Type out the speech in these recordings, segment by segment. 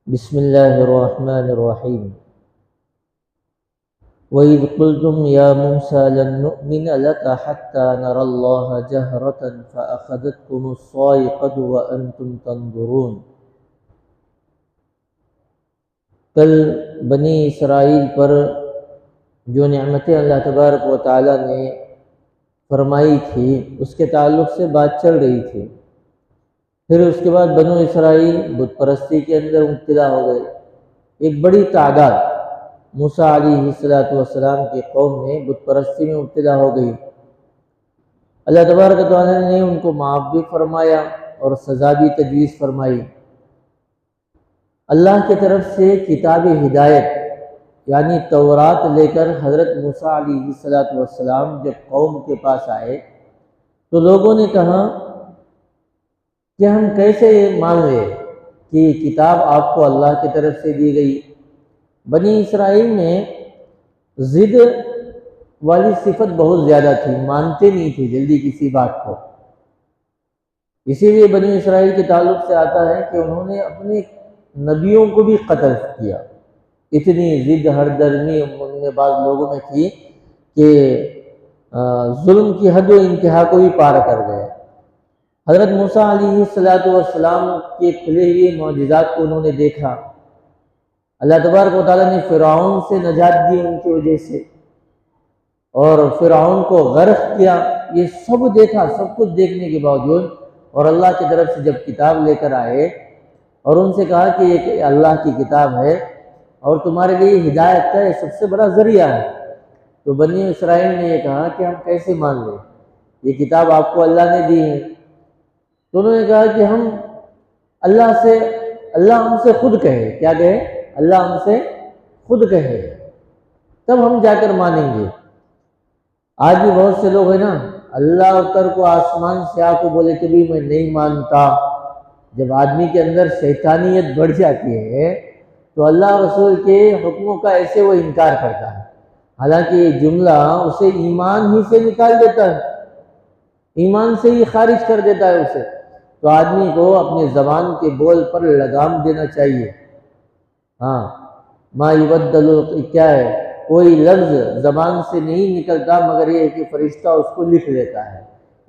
بسم اللہ الرحمن الرحیم وَإِذْ قُلْتُمْ يَا مُوسَىٰ لَن نُّؤْمِنَ لَكَ حَتَّىٰ نَرَى اللَّهَ جَهْرَةً فَأَخَذَتْكُمُ الصَّاعِقَةُ وَأَنْتُمْ تَنظُرُونَ۔ کل بنی اسرائیل پر جو نعمتیں اللہ تبارک و تعالیٰ نے فرمائی تھی اس کے تعلق سے بات چل رہی تھی۔ پھر اس کے بعد بنو اسرائیل بت پرستی کے اندر مبتلا ہو گئے۔ ایک بڑی تعداد موسیٰ علیہ السلام کی قوم میں بت پرستی میں مبتلا ہو گئی۔ اللہ تبارک و تعالیٰ نے ان کو معاف بھی فرمایا اور سزا بھی تجویز فرمائی۔ اللہ کی طرف سے کتاب ہدایت یعنی تورات لے کر حضرت موسیٰ علیہ السلام جب قوم کے پاس آئے تو لوگوں نے کہا کہ ہم کیسے مان لیں کہ یہ کتاب آپ کو اللہ کی طرف سے دی گئی۔ بنی اسرائیل میں ضد والی صفت بہت زیادہ تھی، مانتے نہیں تھے جلدی کسی بات کو۔ اسی لیے بنی اسرائیل کے تعلق سے آتا ہے کہ انہوں نے اپنے نبیوں کو بھی قتل کیا۔ اتنی ضد ہردرمی ان میں بعض لوگوں میں تھی کہ ظلم کی حد و انتہا کو بھی پار کر گئے۔ حضرت موسیٰ علیہ السلام کے کھلے ہوئے معجزات کو انہوں نے دیکھا۔ اللہ تبارک و تعالیٰ نے فرعون سے نجات دی ان کی وجہ سے اور فرعون کو غرق کیا۔ یہ سب دیکھا، سب کچھ دیکھنے کے باوجود اور اللہ کی طرف سے جب کتاب لے کر آئے اور ان سے کہا کہ یہ اللہ کی کتاب ہے اور تمہارے لیے ہدایت کا یہ سب سے بڑا ذریعہ ہے، تو بنی اسرائیل نے یہ کہا کہ ہم کیسے مان لیں، یہ کتاب آپ کو اللہ نے دی ہے۔ تو انہوں نے کہا کہ ہم اللہ ہم سے خود کہے، کیا کہے؟ اللہ ہم سے خود کہے تب ہم جا کر مانیں گے۔ آج بھی بہت سے لوگ ہیں نا، اللہ اتر کو آسمان سے آ کو بولے کہ بھی میں نہیں مانتا۔ جب آدمی کے اندر شیطانیت بڑھ جاتی ہے تو اللہ رسول کے حکموں کا ایسے وہ انکار کرتا ہے، حالانکہ یہ جملہ اسے ایمان ہی سے نکال دیتا ہے، ایمان سے ہی خارج کر دیتا ہے اسے۔ تو آدمی کو اپنے زبان کے بول پر لگام دینا چاہیے۔ ما یبدل، کیا ہے، کوئی لفظ زبان سے نہیں نکلتا مگر یہ ہے کہ فرشتہ اس کو لکھ لیتا ہے۔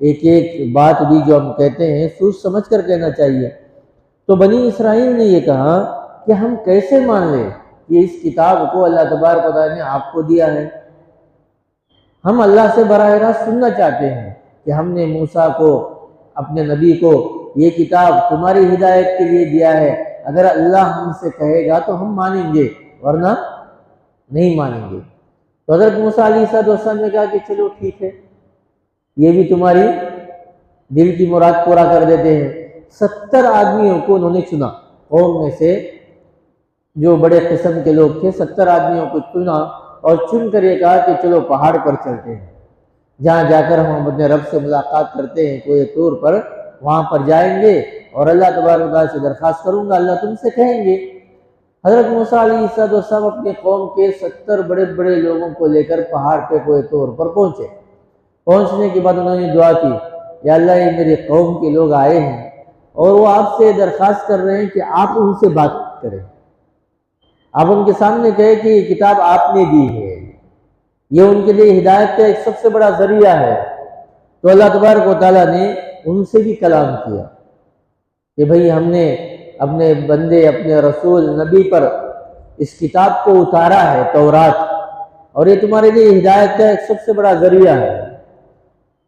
ایک ایک بات بھی جو ہم کہتے ہیں سوچ سمجھ کر کہنا چاہیے۔ تو بنی اسرائیل نے یہ کہا کہ ہم کیسے مان لیں کہ اس کتاب کو اللہ تبارک و تعالیٰ نے آپ کو دیا ہے۔ ہم اللہ سے براہ راست سننا چاہتے ہیں کہ ہم نے موسیٰ کو، اپنے نبی کو، یہ کتاب تمہاری ہدایت کے لیے دیا ہے، اگر اللہ ہم سے کہے گا تو ہم مانیں گے ورنہ نہیں مانیں گے۔ تو حضرت موسیٰ علیہ السلام نے کہا کہ چلو ٹھیک ہے، یہ بھی تمہاری دل کی مراد پورا کر دیتے ہیں۔ 70 آدمیوں کو انہوں نے چنا، قوم میں سے جو بڑے قسم کے لوگ تھے 70 آدمیوں کو چنا اور چن کر یہ کہا کہ چلو پہاڑ پر چلتے ہیں، جہاں جا کر ہم اپنے رب سے ملاقات کرتے ہیں، کوئی طور پر وہاں پر جائیں گے اور اللہ تبارک و تعالیٰ سے درخواست کروں گا، اللہ تم سے کہیں گے۔ حضرت موسیٰ علیہ السلام اپنے قوم کے 70 بڑے بڑے لوگوں کو لے کر پہاڑ پہ کوئی طور پر پہنچے۔ پہنچنے کے بعد انہوں نے دعا کی، یا اللہ یہ میری قوم کے لوگ آئے ہیں اور وہ آپ سے درخواست کر رہے ہیں کہ آپ ان سے بات کریں، آپ ان کے سامنے کہیں کہ یہ کتاب آپ نے دی ہے، یہ ان کے لیے ہدایت کا ایک سب سے بڑا ذریعہ ہے۔ تو اللہ تبارک و تعالیٰ نے ان سے بھی کلام کیا کہ بھئی ہم نے اپنے بندے، اپنے رسول نبی پر اس کتاب کو اتارا ہے تورات، اور یہ تمہارے لیے ہدایت کا ایک سب سے بڑا ذریعہ ہے۔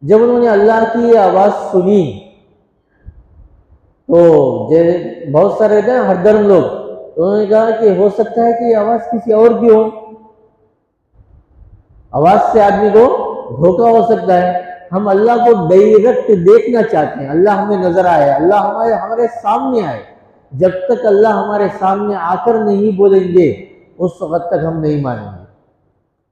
جب انہوں نے اللہ کی یہ آواز سنی تو بہت سارے رہتے ہیں ہردرم لوگ، تو انہوں نے کہا کہ ہو سکتا ہے کہ یہ آواز کسی اور کی ہو، آواز سے آدمی کو دھوکہ ہو سکتا ہے۔ ہم اللہ کو ڈائریکٹ دیکھنا چاہتے ہیں، اللہ ہمیں نظر آئے، اللہ ہمارے سامنے آئے۔ جب تک اللہ ہمارے سامنے آ کر نہیں بولیں گے اس وقت تک ہم نہیں مانیں گے۔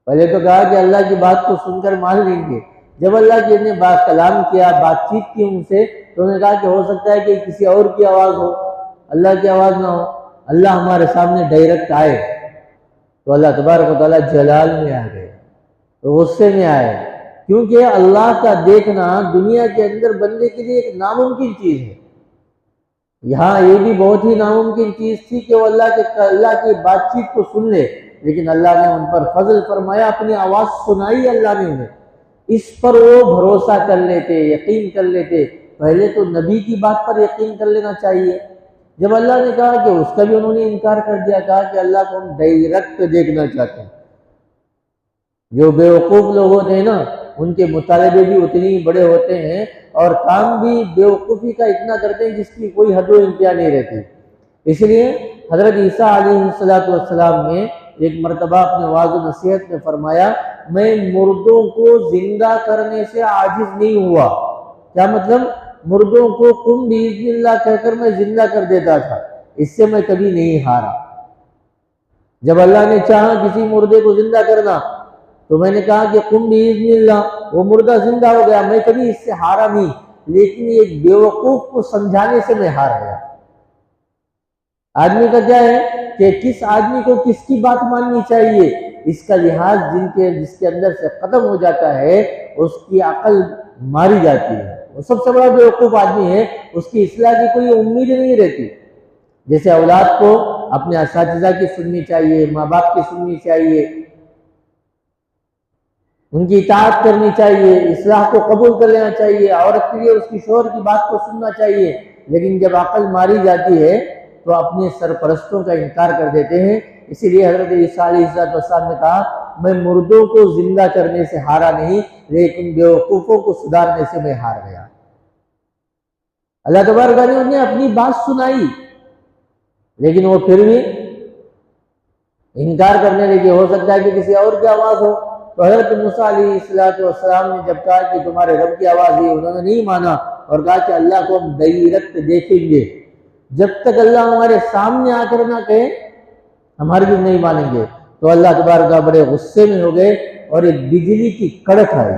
پہلے تو کہا کہ اللہ کی بات کو سن کر مان لیں گے، جب اللہ کی نے بات کلام کیا، بات چیت کی ان سے، تو انہوں نے کہا کہ ہو سکتا ہے کہ کسی اور کی آواز ہو، اللہ کی آواز نہ ہو، اللہ ہمارے سامنے ڈائریکٹ آئے۔ تو اللہ تبارک و تعالیٰ جلال میں آ گئے، غصے میں آئے، کیونکہ اللہ کا دیکھنا دنیا کے اندر بندے کے لیے ایک ناممکن چیز ہے۔ یہاں یہ بھی بہت ہی ناممکن چیز تھی کہ وہ اللہ کی بات چیت کو سن لے، لیکن اللہ نے ان پر فضل فرمایا، اپنی آواز سنائی اللہ نے انہیں، اس پر وہ بھروسہ کر لیتے، یقین کر لیتے۔ پہلے تو نبی کی بات پر یقین کر لینا چاہیے۔ جب اللہ نے کہا کہ اس کا بھی انہوں نے انکار کر دیا، کہا کہ اللہ کو ہم ڈائریکٹ دیکھنا چاہتے ہیں۔ جو بیوقوف لوگ ہوتے ہیں نا، ان کے مطالبے بھی اتنے ہی بڑے ہوتے ہیں اور کام بھی بیوقوفی کا اتنا کرتے ہیں جس کی کوئی حد و انتہا نہیں رہتی۔ اس لیے حضرت عیسیٰ علیہ السلام نے ایک مرتبہ اپنے وعظ و نصیحت میں فرمایا، میں مردوں کو زندہ کرنے سے عاجز نہیں ہوا۔ کیا مطلب؟ مردوں کو قم باذن اللہ کہہ کر میں زندہ کر دیتا تھا، اس سے میں کبھی نہیں ہارا۔ جب اللہ نے چاہا کسی مردے کو زندہ کرنا تو میں نے کہا کہ قم باذن اللہ، وہ مردہ زندہ ہو گیا، میں کبھی اس سے ہارا نہیں، لیکن ایک بیوقوف کو سمجھانے سے میں ہار گیا۔ آدمی کا کیا ہے کہ کس آدمی کو کس کی بات ماننی چاہیے، اس کا لحاظ جس کے اندر سے ختم ہو جاتا ہے، اس کی عقل ماری جاتی ہے۔ وہ سب سے بڑا بیوقوف آدمی ہے، اس کی اصلاح کی کوئی امید نہیں رہتی۔ جیسے اولاد کو اپنے اساتذہ کی سننی چاہیے، ماں باپ کی سننی چاہیے، ان کی اطاعت کرنی چاہیے، اصلاح کو قبول کر لینا چاہیے، عورت کے لیے اس کی شوہر کی بات کو سننا چاہیے، لیکن جب عقل ماری جاتی ہے تو اپنے سرپرستوں کا انکار کر دیتے ہیں۔ اسی لیے حضرت عیسیٰ علیہ السلام نے کہا، میں مردوں کو زندہ کرنے سے ہارا نہیں، لیکن بیوقوفوں کو سدھارنے سے میں ہار گیا۔ اللہ تبارک نے انہیں اپنی بات سنائی، لیکن وہ پھر بھی انکار کرنے لگے۔ ہو سکتا ہے کہ کسی اور کی آواز ہو۔ تو حضرت موسیٰ علیہ السلام نے جب کہا کہ تمہارے رب کی آواز ہے، انہوں نے نہیں مانا اور کہا کہ اللہ کو ہم ڈائریکٹ دیکھیں گے، جب تک اللہ ہمارے سامنے آ کر نہ کہے ہماری بھی نہیں مانیں گے۔ تو اللہ تبارک بڑے غصے میں ہو گئے اور ایک بجلی کی کڑک آئی،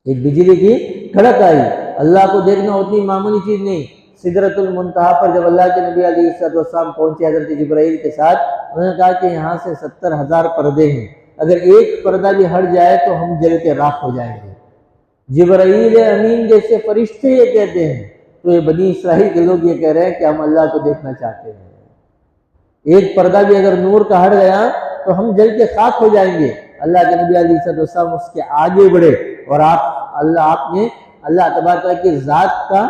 ایک بجلی کی کڑک آئی۔ اللہ کو دیکھنا اتنی معمولی چیز نہیں۔ سدرۃ المنتہا پر جب اللہ کے نبی علیہ السلام پہنچے حضرت جبرائیل کے ساتھ، انہوں نے کہا کہ یہاں سے 70,000 پردے ہیں، اگر ایک پردہ بھی ہٹ جائے تو ہم جل کے راکھ ہو جائیں گے۔ جبرائیل امین جیسے فرشتے یہ کہتے ہیں، تو یہ بنی اسرائیل کے لوگ یہ کہہ رہے ہیں کہ ہم اللہ کو دیکھنا چاہتے ہیں، ایک پردہ بھی اگر نور کا ہٹ گیا تو ہم جل کے خاک ہو جائیں گے۔ اللہ کے نبی علیہ السلام اس کے آگے بڑھے اور آپ نے اللہ تبارک کی ذات کا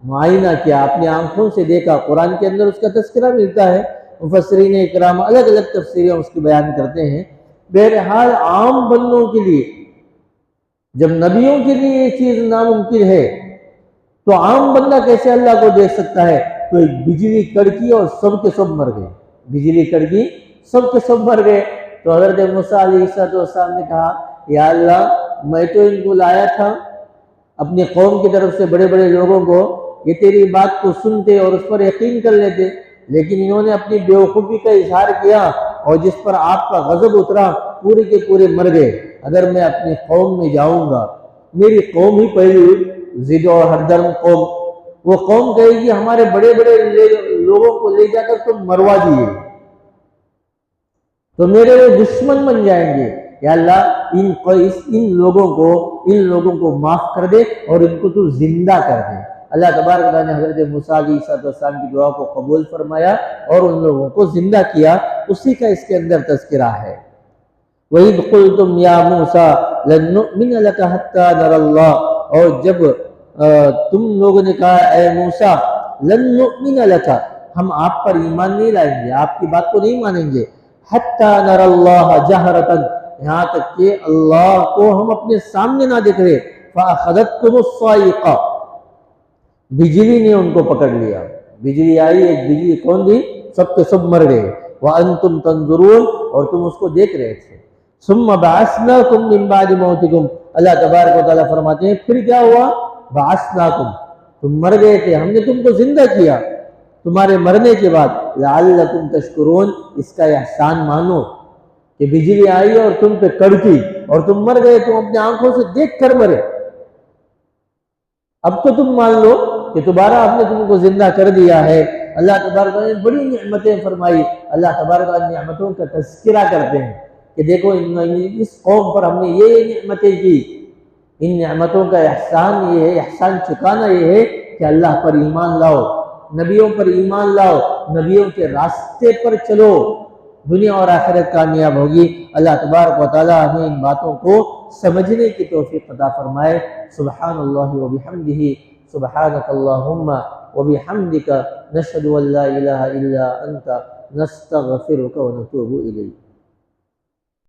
معائنہ کیا، اپنی آنکھوں سے دیکھا۔ قرآن کے اندر اس کا تذکرہ ملتا ہے، مفسرین اکرام الگ الگ تفسیریں اس کی بیان کرتے ہیں۔ بہرحال عام بندوں کے لیے، جب نبیوں کے لیے یہ چیز ناممکن ہے تو عام بندہ کیسے اللہ کو دیکھ سکتا ہے؟ تو ایک بجلی کڑکی اور سب کے سب مر گئے، بجلی کڑکی سب کے سب مر گئے۔ تو حضرت موسیٰ علیہ السلام نے کہا، یا اللہ میں تو ان کو لایا تھا اپنی قوم کی طرف سے، بڑے بڑے لوگوں کو، یہ تیری بات کو سنتے اور اس پر یقین کر لیتے، لیکن انہوں نے اپنی بیوقوفی کا اظہار کیا اور جس پر آپ کا غضب اترا پورے کے پورے مر گئے۔ اگر میں اپنی قوم میں جاؤں گا، میری قوم ہی پہلی ضد اور ہردرم قوم، وہ قوم کہے گی ہمارے بڑے بڑے لوگوں کو لے جا کر تم مروا دیے، تو میرے وہ دشمن بن جائیں گے۔ یا اللہ ان لوگوں کو معاف کر دے اور ان کو تو زندہ کر دے۔ اللہ تبارک نے حضرت موسیٰ علیہ السلام کی دعا کو قبول فرمایا اور ان لوگوں کو زندہ کیا۔ اسی کا اس کے اندر تذکرہ ہے۔ وَإِذْ قُلْتُمْ يَا مُوسَىٰ لَن نُّؤْمِنَ لَكَ حَتَّىٰ نَرَى اللَّهَ، اور جب تم لوگوں نے کہا اے موسیٰ لن نؤمن لک، ہم آپ پر ایمان نہیں لائیں گے، آپ کی بات کو نہیں مانیں گے، حتی نر اللہ جہرتاً، یہاں تک کہ اللہ کو ہم اپنے سامنے نہ دیکھ رہے، فاخذتکم الصاعقہ، بجلی نے ان کو پکڑ لیا، بجلی آئی، ایک بجلی کون دی، سب کے سب مر گئے، وانتم تنظرون، اور تم اس کو دیکھ رہے تھے۔ ثم بعثناکم من بعد موتکم، اللہ تبارک و تعالیٰ فرماتے ہیں پھر کیا ہوا، بعثناکم، تم مر گئے تھے، ہم نے تم کو زندہ کیا تمہارے مرنے کے بعد، لعلکم تشکرون، اس کا احسان مانو کہ بجلی آئی اور تم پہ کڑکی اور تم مر گئے، تم اپنے آنکھوں سے دیکھ کر مرے، اب تو تم مان لو کہ دوبارہ ہم نے تم کو زندہ کر دیا ہے۔ اللہ تبارک نے بڑی نعمتیں فرمائی۔ اللہ تبارک نعمتوں کا تذکرہ کرتے ہیں کہ دیکھو اس قوم پر ہم نے یہ نعمتیں کی، ان نعمتوں کا احسان یہ ہے، احسان چکانا یہ ہے کہ اللہ پر ایمان لاؤ، نبیوں پر ایمان لاؤ، نبیوں کے راستے پر چلو، دنیا اور آخرت کامیاب ہوگی۔ اللہ تبارک و تعالی ہمیں ان باتوں کو سمجھنے کی توفیق عطا فرمائے۔ سبحان اللہ و بحمدہ، سبحانک اللہم و بحمدک، نشہد ان لا الہ الا انت، نستغفرک و نتوب الیک۔